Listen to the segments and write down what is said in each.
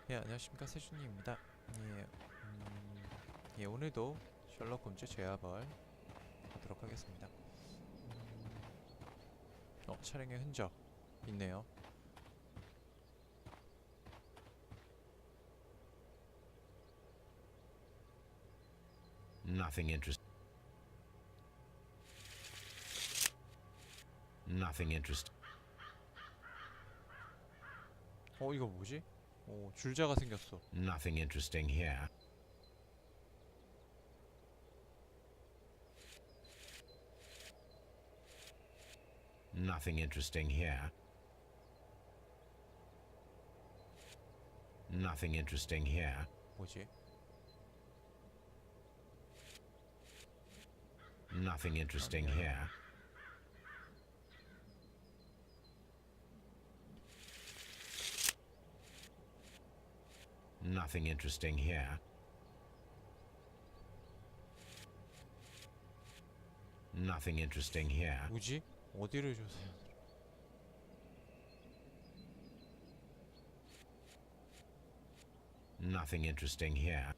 예, 안녕하십니까, 세주니입니다. 예, 오늘도 셜록 홈즈 죄와벌 보도록 하겠습니다. 차량의 흔적 있네요. Nothing interesting. Nothing interesting. 이거 뭐지? 줄자가 생겼어. Nothing interesting here. Nothing interesting here. Nothing interesting here. 뭐지? Nothing interesting here. Nothing interesting here. Nothing interesting here. 뭐지? 어디를 줘서? Nothing interesting here.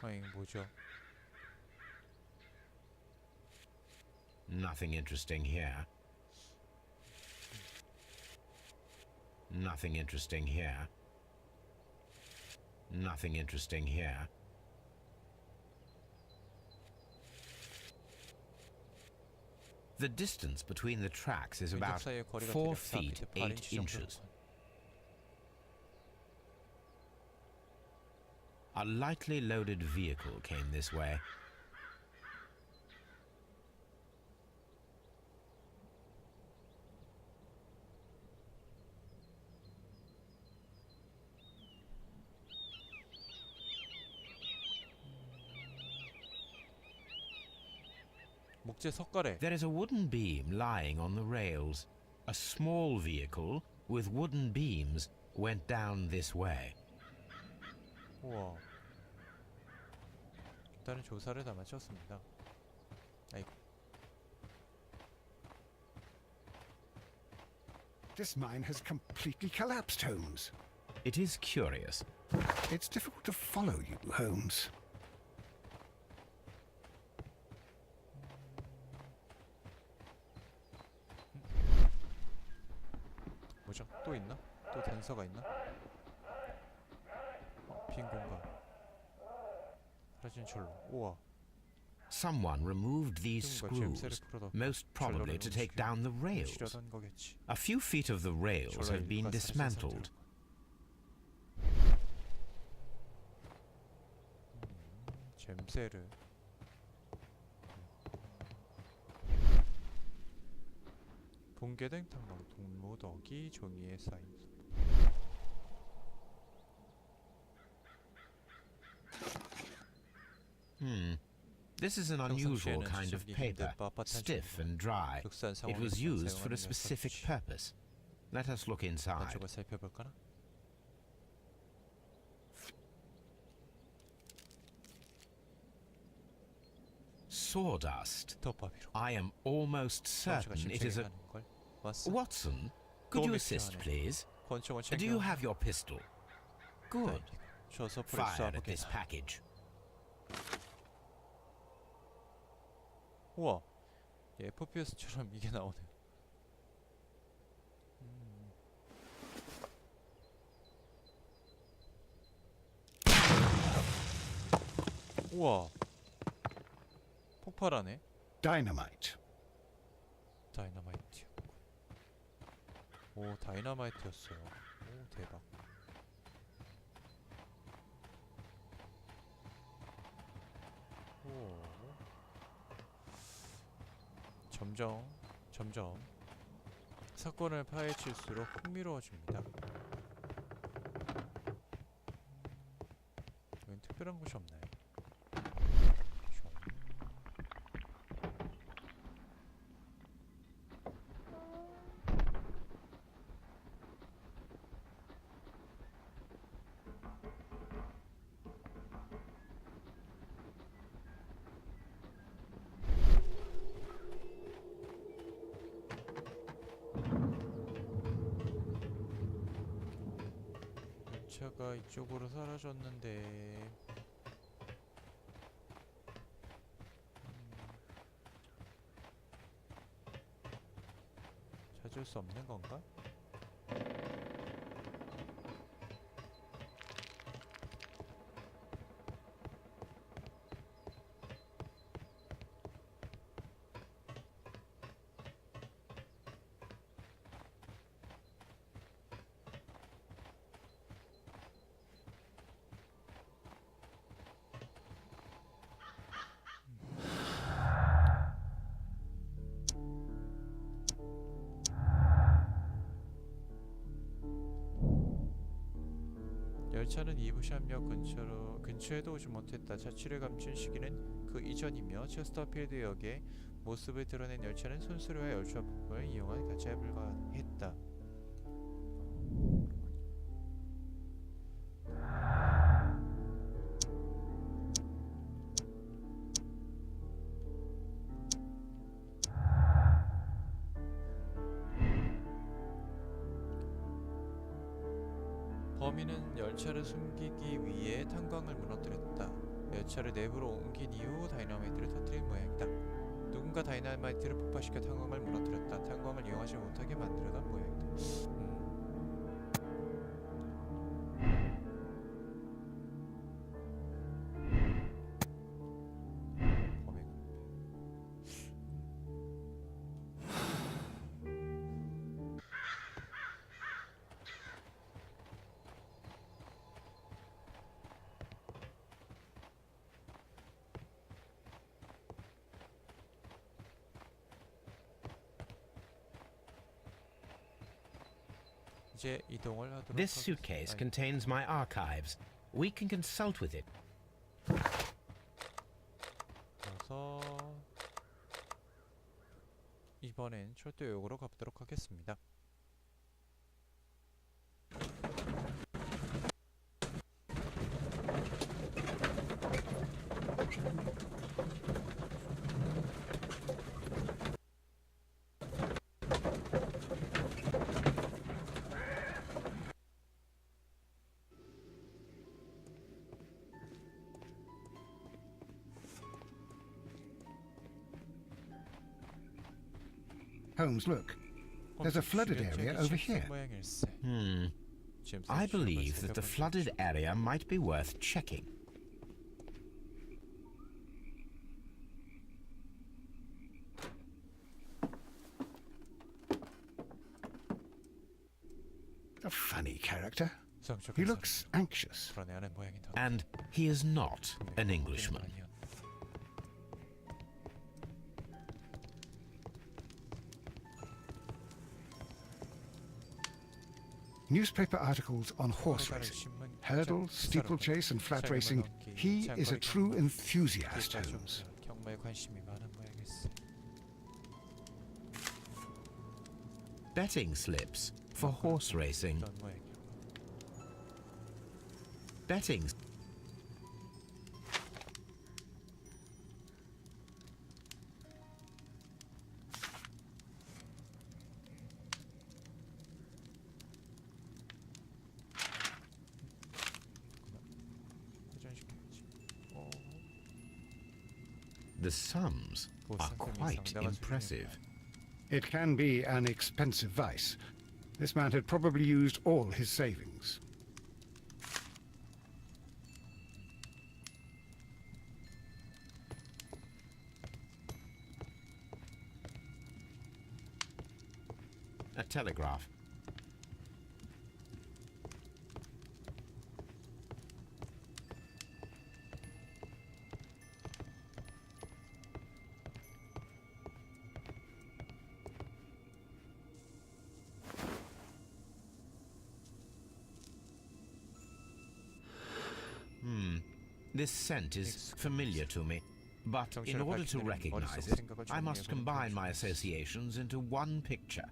이거 뭐죠? Nothing interesting here. Nothing interesting here. Nothing interesting here. The distance between the tracks is about 4 feet 8 inches. A lightly loaded vehicle came this way. 목재 석가래. There is a wooden beam lying on the rails. A small vehicle with wooden beams went down this way. 우와. 일단은 조사를 다 마쳤습니다. 아이고. This mine has completely collapsed, Holmes. It is curious. It's difficult to follow you, Holmes. 뭐죠? 또 있나? 또 단서가 있나? 빈 공간. 사라진 철로. 우와. Someone removed these screws, most probably to take down the rails. A few feet of the rails have been dismantled. 잼새를. 붕괴된 탕망 동무더기 종이에 쌓인. This is an unusual kind of paper, stiff and dry. It was used for a specific purpose. Let us look inside. 안쪽을 살펴볼까나? Sawdust. 톱밥이로. I am almost certain it is a... Watson, could you assist, please? Do you have your pistol? Good. Fire at this package. 우와, FPS처럼 이게 나오네. 우와, 폭발하네. Dynamite. 다이너마이트. 오, 다이너마이트였어요. 오, 대박. 오. 점점 사건을 파헤칠수록 흥미로워집니다. 여긴 특별한 곳이 없나요? 열차가 이쪽으로 사라졌는데. 찾을 수 없는 건가? 열차는 이브샴역 근처에도 오지 못했다. 자취를 감춘 시기는 그 이전이며 체스터필드 역의 모습을 드러낸 열차는 손수레와 열차품을 이용한 가차에 불과했다. 범인은 열차를 숨기기 위해 탄광을 무너뜨렸다. 열차를 내부로 옮긴 이후 다이너마이트를 터뜨린 모양이다. 누군가 다이너마이트를 폭발시켜 탄광을 무너뜨렸다. 탄광을 이용하지 못하게 만들어둔 모양이다. 이제 이동을 하도록 This suitcase contains my archives. We can consult with it. 그래서 이번엔 철도역으로 가보도록 하겠습니다. Holmes, look. There's a flooded area over here. I believe that the flooded area might be worth checking. A funny character. He looks anxious. And he is not an Englishman. Newspaper articles on horse racing, hurdle, steeplechase and flat racing. He is a true enthusiast, Holmes. Betting slips for horse racing. Betting. The sums are quite impressive. It can be an expensive vice. This man had probably used all his savings. A telegraph. This scent is familiar to me, but in order to recognize it, I must combine my associations into one picture.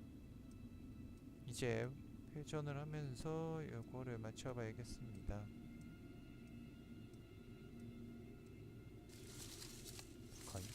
이제 회전을 하면서 요거를 맞춰봐야겠습니다. 거의.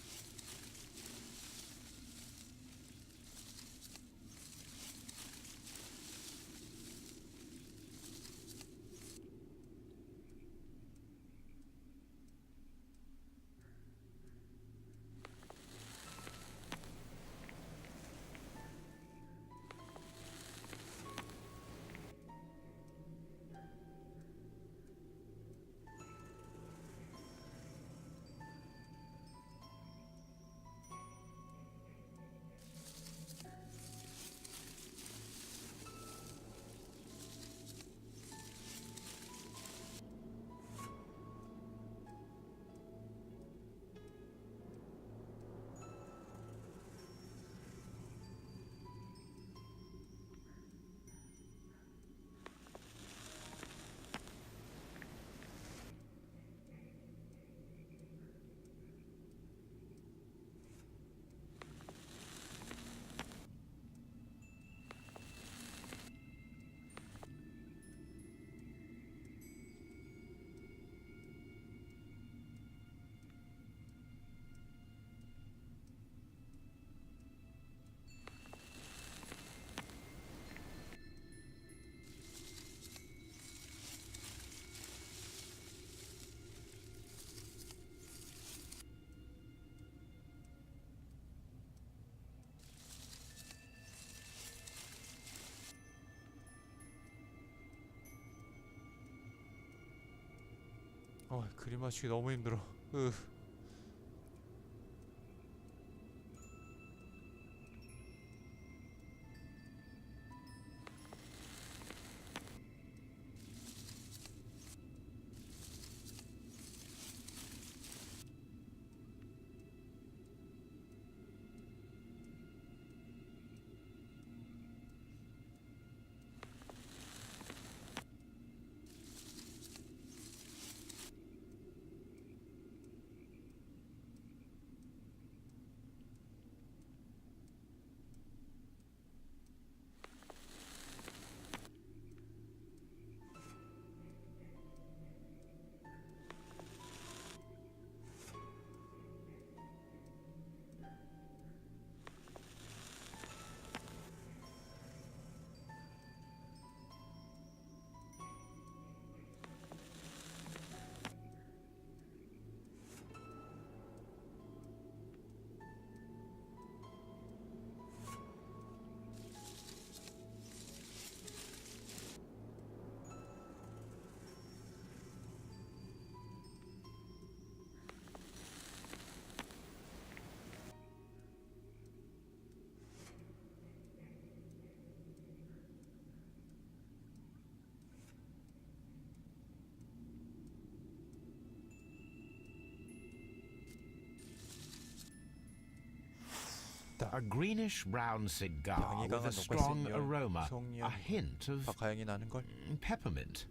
그림 맞추기 너무 힘들어. A greenish-brown cigar with a strong aroma, a hint of peppermint.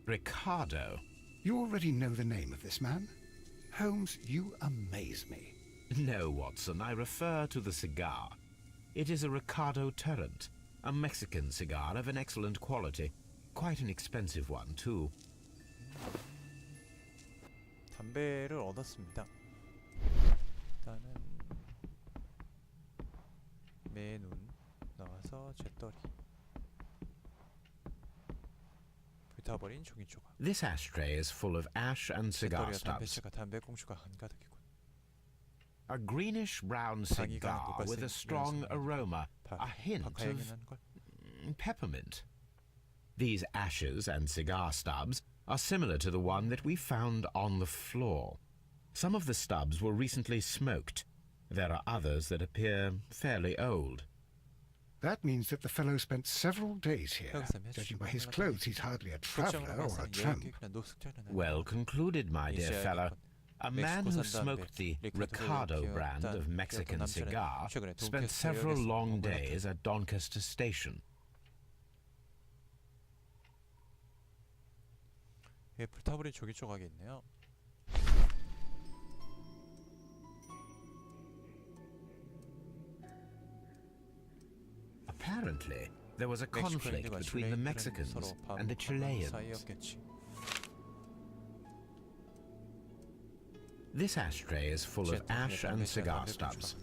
Ricardo. You already know the name of this man? Holmes, you amaze me. No, Watson, I refer to the cigar. It is a Ricardo Tarrant, a Mexican cigar of an excellent quality. Quite an expensive one, too. 담배를 얻었습니다. 일단은 매눈 나와서 재떨이 불타버린 종이 조각. This ashtray is full of ash and cigar 재떨이와 stubs. 담배채가 담배꽁초가 한가득이군. A greenish-brown cigar with a strong aroma, a hint of peppermint. These ashes and cigar stubs are similar to the one that we found on the floor. Some of the stubs were recently smoked. There are others that appear fairly old. That means that the fellow spent several days here. Judging by his clothes, he's hardly a traveller or a tramp. Well concluded, my dear fellow. A man who smoked the Ricardo brand of Mexican cigar spent several long days at Doncaster Station. 예, 불타버린 조기 조각이 있네요. Apparently, there was a conflict between the Mexicans and the Chileans. This ashtray is full of ash and cigar stubs.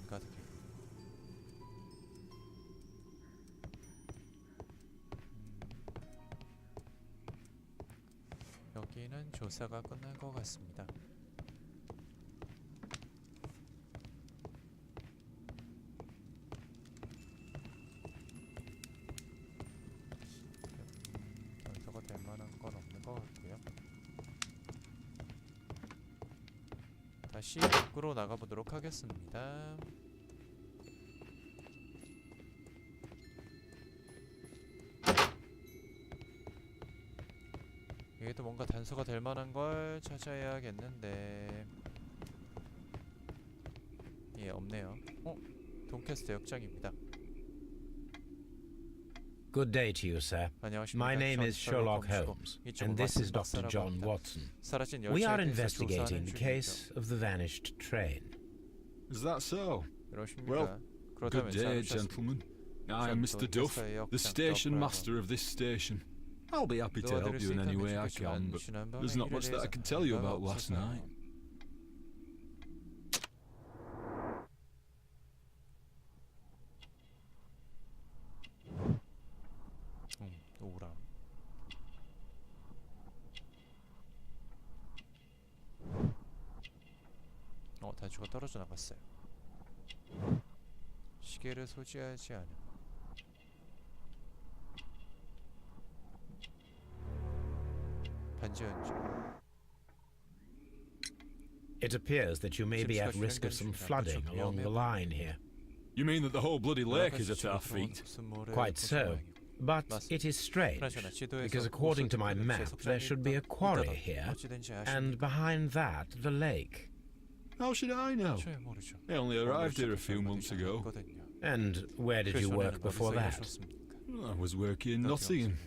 여기는 조사가 끝난 것 같습니다. 단서가 될 만한 건 없는 것 같고요. 다시 밖으로 나가보도록 하겠습니다. 여기도 뭔가 단서가 될 만한 걸 찾아야겠는데, 예, 없네요. 돈캐스트 역장입니다. Good day to you, sir. My name is Sherlock Holmes, and this is Dr. John Watson. We are investigating the case of the vanished train. Is that so? Well, good day, gentlemen. I am Mr. Duff, the station master of this station. I'll be happy to help you in any way I can, but there's not much that I can tell you about last night. 오람. 단추가 떨어져 나갔어요. 시계를 소지하지 않은. 반지 연주. It appears that you may be at risk of some flooding along the line here. You mean that the whole bloody lake is at our feet? Quite so. But it is strange, because according to my map, there should be a quarry here, and behind that, the lake. How should I know? I only arrived here a few months ago. And where did you work before that? I was working in Nottingham,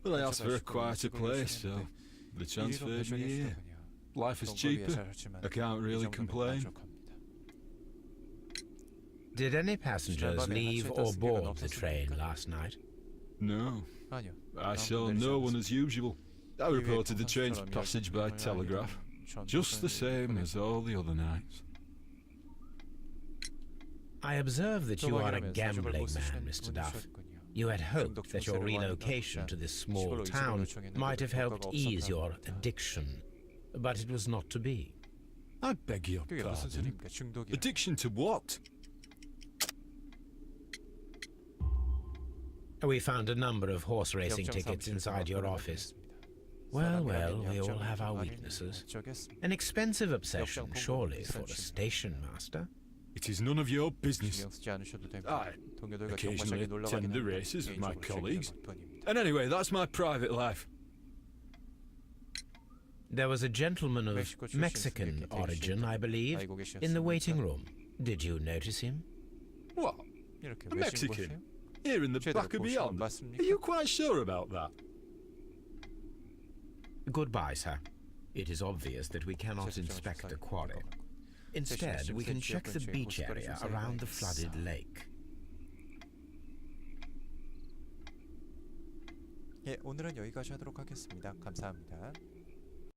but I asked for a quieter place, so they transferred me here. Life is cheaper. I can't really complain. Did any passengers leave or board the train last night? No. I saw no one as usual. I reported the train's passage by telegraph, just the same as all the other nights. I observe that you are a gambling man, Mr. Duff. You had hoped that your relocation to this small town might have helped ease your addiction, but it was not to be. I beg your pardon. Addiction to what? We found a number of horse racing tickets inside your office. Well, we all have our weaknesses. An expensive obsession, surely, for a station master. It is none of your business. I occasionally attend the races with my colleagues. And anyway, that's my private life. There was a gentleman of Mexican origin, I believe, in the waiting room. Did you notice him? What? A Mexican? Here in the back of beyond? Are you quite sure about that? Goodbye, sir. It is obvious that we cannot inspect the quarry. Instead, we can check the beach area around the flooded lake. 예, 오늘은 여기까지 하도록 하겠습니다. 감사합니다.